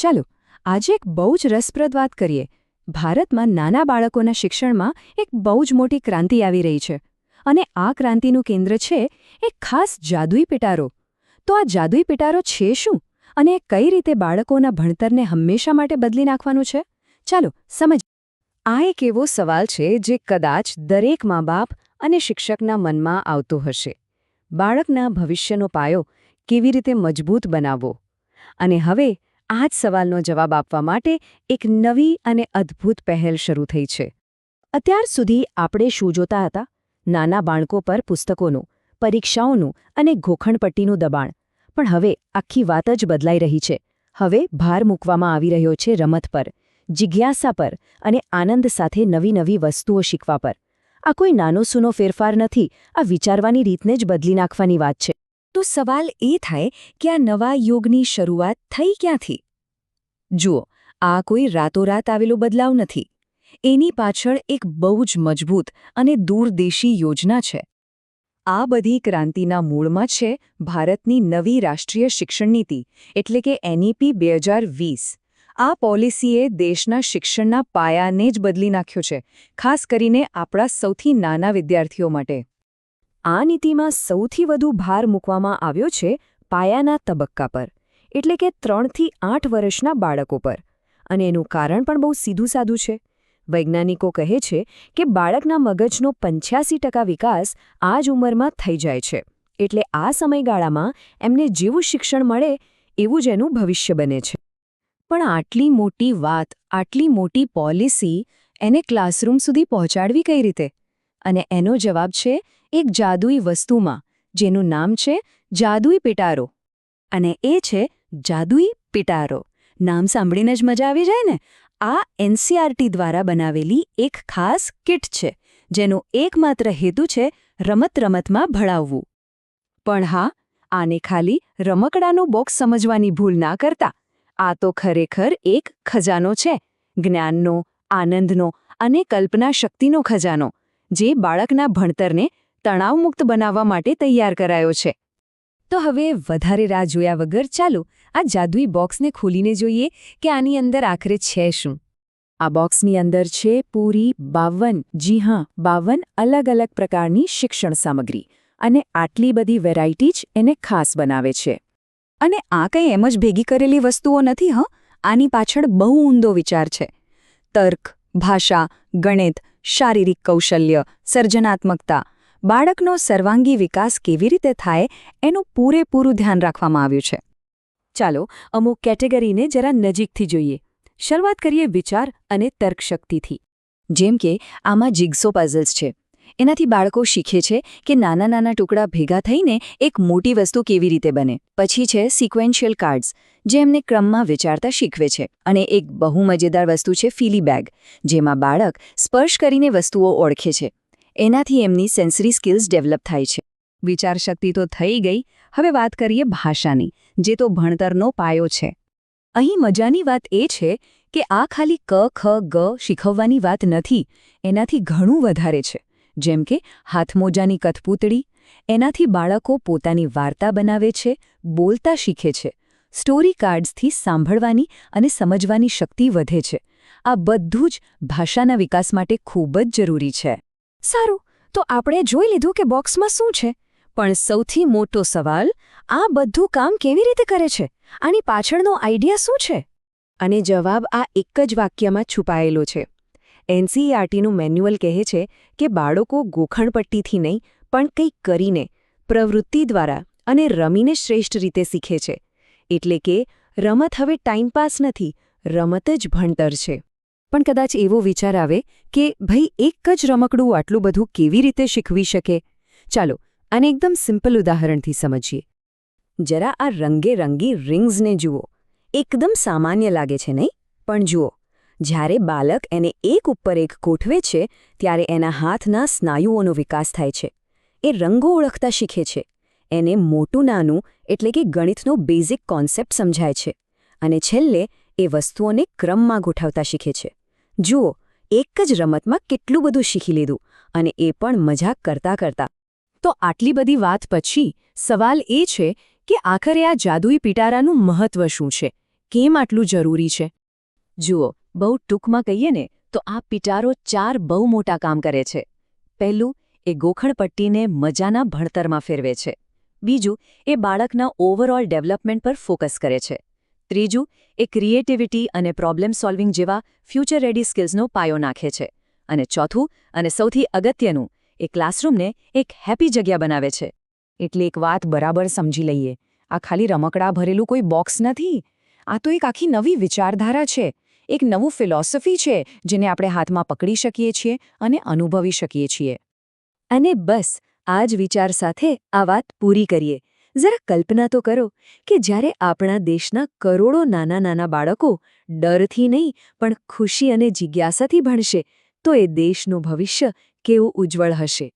ચાલો આજે એક બહુ જ રસપ્રદ વાત કરીએ. ભારતમાં નાના બાળકોના શિક્ષણમાં એક બહુ જ મોટી ક્રાંતિ આવી રહી છે અને આ ક્રાંતિનું કેન્દ્ર છે એક ખાસ જાદુઈ પિટારો. તો આ જાદુઈ પિટારો છે શું અને એ કઈ રીતે બાળકોના ભણતરને હંમેશા માટે બદલી નાખવાનું છે? ચાલો સમજ. આ એક એવો સવાલ છે જે કદાચ દરેક મા-બાપ અને શિક્ષકના મનમાં આવતો હશે. બાળકના ભવિષ્યનો પાયો કેવી રીતે મજબૂત બનાવવો? અને હવે આ જ સવાલનો જવાબ આપવા માટે એક નવી અને અદ્ભુત પહેલ શરૂ થઈ છે. અત્યાર સુધી આપણે શું જોતા હતા? નાના બાળકો પર પુસ્તકોનું, પરીક્ષાઓનું અને ગોખણપટ્ટીનું દબાણ. પણ હવે આખી વાત જ બદલાઈ રહી છે. હવે ભાર મૂકવામાં આવી રહ્યો છે રમત પર, જિજ્ઞાસા પર અને આનંદ સાથે નવી નવી વસ્તુઓ શીખવા પર. આ કોઈ નાનો સૂનો ફેરફાર નથી, આ વિચારવાની રીતને જ બદલી નાખવાની વાત છે. તો સવાલ એ થાય કે આ નવા યુગની શરૂઆત થઈ ક્યાંથી? જુઓ, આ કોઈ રાતોરાત આવેલો બદલાવ નથી. એની પાછળ એક બહુ જ મજબૂત અને દૂરદેશી યોજના છે. આ બધી ક્રાંતિના મૂળમાં છે ભારતની નવી રાષ્ટ્રીય શિક્ષણ નીતિ, એટલે કે NEP 2020. આ પોલિસીએ દેશના શિક્ષણના પાયાને જ બદલી નાખ્યો છે, ખાસ કરીને આપણા સૌથી નાના વિદ્યાર્થીઓ માટે. આ નીતિમાં સૌથી વધુ ભાર મૂકવામાં આવ્યો છે પાયાના તબક્કા પર, એટલે કે 3 થી 8 વર્ષના બાળકો પર. અને એનું કારણ પણ બહુ સીધું સાદું છે. વૈજ્ઞાનિકો કહે છે કે બાળકના મગજનો 85% વિકાસ આ જ ઉંમરમાં થઈ જાય છે. એટલે આ સમયગાળામાં એમને જેવું શિક્ષણ મળે એવું જ એનું ભવિષ્ય બને છે. પણ આટલી મોટી વાત, આટલી મોટી પોલિસી એને ક્લાસરૂમ સુધી પહોંચાડવી કઈ રીતે? અને એનો જવાબ છે એક જાદુઈ વસ્તુમાં, જેનું નામ છે જાદુઈ પિટારો. અને એ છે જાદુઈ પિટારો. નામ સાંભળીને જ મજા આવી જાય ને? આ NCERT દ્વારા બનાવેલી એક ખાસ કિટ છે, જેનો એકમાત્ર હેતુ છે રમત-રમતમાં ભણાવવું. પણ હા, આને ખાલી રમકડાનું બોક્સ સમજવાની ભૂલ ના કરતા. આ તો ખરેખર એક ખજાનો છે, જ્ઞાનનો, આનંદનો અને કલ્પના શક્તિનો ખજાનો, જે બાળકના ભણતરને તણાવમુક્ત બનાવવા માટે તૈયાર કરાયો છે. તો હવે વધારે રાહ જોયા વગર ચાલો આ જાદુઈ બોક્સને ખોલીને જોઈએ કે આની અંદર આખરે છે શું. આ બોક્સની અંદર છે પૂરી 52, જી હા 52 અલગ અલગ પ્રકારની શિક્ષણ સામગ્રી. અને આટલી બધી વેરાયટી જ એને ખાસ બનાવે છે. અને આ કંઈ એમ જ ભેગી કરેલી વસ્તુઓ નથી. આની પાછળ બહુ ઊંડો વિચાર છે. તર્ક, ભાષા, ગણિત, શારીરિક કૌશલ્ય, સર્જનાત્મકતા, બાળકનો સર્વાંગી વિકાસ કેવી રીતે થાય એનું પૂરેપૂરું ધ્યાન રાખવામાં આવ્યું છે. ચાલો અમુક કેટેગરીને જરા નજીકથી જોઈએ. શરૂઆત કરીએ વિચાર અને તર્કશક્તિથી. જેમ કે આમાં જિગ્સો પઝલ્સ છે. એનાથી બાળકો શીખે છે કે નાના નાના ટુકડા ભેગા થઈને એક મોટી વસ્તુ કેવી રીતે બને. પછી છે સિક્વેન્શિયલ કાર્ડ્સ, જે એમને ક્રમમાં વિચારતા શીખવે છે. અને એક બહુ મજેદાર વસ્તુ છે ફીલી બેગ, જેમાં બાળક સ્પર્શ કરીને વસ્તુઓ ઓળખે છે. એનાથી એમની સેન્સરી સ્કિલ્સ ડેવલપ થાય છે. વિચારશક્તિ તો થઈ ગઈ. હવે વાત કરીએ ભાષાની, જે તો ભણતરનો પાયો છે. અહીં મજાની વાત એ છે કે આ ખાલી ક, ખ, ગ શીખવવાની વાત નથી. એનાથી ઘણું વધારે છે. જેમ કે હાથમોજાની કઠપૂતળી, એનાથી બાળકો પોતાની વાર્તા બનાવે છે, બોલતા શીખે છે. સ્ટોરી કાર્ડ્સથી સાંભળવાની અને સમજવાની શક્તિ વધે છે. આ બધું જ ભાષાના વિકાસ માટે ખૂબ જ જરૂરી છે. સારું, તો આપણે જોઈ લીધું કે બોક્સમાં શું છે. પણ સૌથી મોટો સવાલ, આ બધું કામ કેવી રીતે કરે છે? આની પાછળનો આઈડિયા શું છે? અને જવાબ આ એક જ વાક્યમાં છુપાયેલો છે. NCERTનું મેન્યુઅલ કહે છે કે બાળકો ગોખણપટ્ટીથી નહીં, પણ કંઈક કરીને, પ્રવૃત્તિ દ્વારા અને રમીને શ્રેષ્ઠ રીતે શીખે છે. એટલે કે રમત હવે ટાઈમપાસ નથી, રમત જ ભણતર છે. પણ કદાચ એવો વિચાર આવે કે ભાઈ એક જ રમકડું આટલું બધું કેવી રીતે શીખવી શકે? ચાલો આને એકદમ સિમ્પલ ઉદાહરણથી સમજીએ. જરા આ રંગેરંગી રિંગ્સને જુઓ. એકદમ સામાન્ય લાગે છે નહીં? પણ જુઓ, જ્યારે બાળક એને એક ઉપર એક ગોઠવે છે ત્યારે એના હાથના સ્નાયુઓનો વિકાસ થાય છે. એ રંગો ઓળખતા શીખે છે. એને મોટું નાનું એટલે કે ગણિતનો બેઝિક કોન્સેપ્ટ સમજાય છે. અને છેલ્લે એ વસ્તુઓને ક્રમમાં ગોઠવતા શીખે છે. જુઓ, એક જ રમતમાં કેટલું બધું શીખી લીધું, અને એ પણ મજાક કરતા કરતા. તો આટલી બધી વાત પછી સવાલ એ છે કે આખરે આ જાદુઈ પિટારાનું મહત્વ શું છે? કેમ આટલું જરૂરી છે? જુઓ, બહુ ટૂંકમાં કહીએ ને તો આ પિટારો 4 બહુ મોટા કામ કરે છે. પહેલું, એ ગોખણપટ્ટીને મજાના ભણતરમાં ફેરવે છે. બીજું, એ બાળકના ઓવરઓલ ડેવલપમેન્ટ પર ફોકસ કરે છે. ત્રીજું, એ ક્રિએટિવિટી અને પ્રોબ્લેમ સોલ્વિંગ જેવા ફ્યુચર રેડી સ્કિલ્સનો પાયો નાખે છે. અને ચોથું અને સૌથી અગત્યનું, એ ક્લાસરૂમને એક હેપી જગ્યા બનાવે છે. એટલે એક વાત બરાબર સમજી લઈએ, આ ખાલી રમકડા ભરેલું કોઈ બોક્સ નથી. આ તો એક આખી નવી વિચારધારા છે, એક નવું ફિલોસોફી છે જેને આપણે હાથમાં પકડી શકીએ છીએ અને અનુભવી શકીએ છીએ. અને બસ આ જ વિચાર સાથે આ વાત પૂરી કરીએ. જરા કલ્પના તો કરો કે જ્યારે આપણા દેશના કરોડો નાના બાળકો ડરથી નહીં પણ ખુશી અને જિજ્ઞાસાથી ભણશે તો એ દેશનું ભવિષ્ય કેવું ઉજ્જવળ હશે.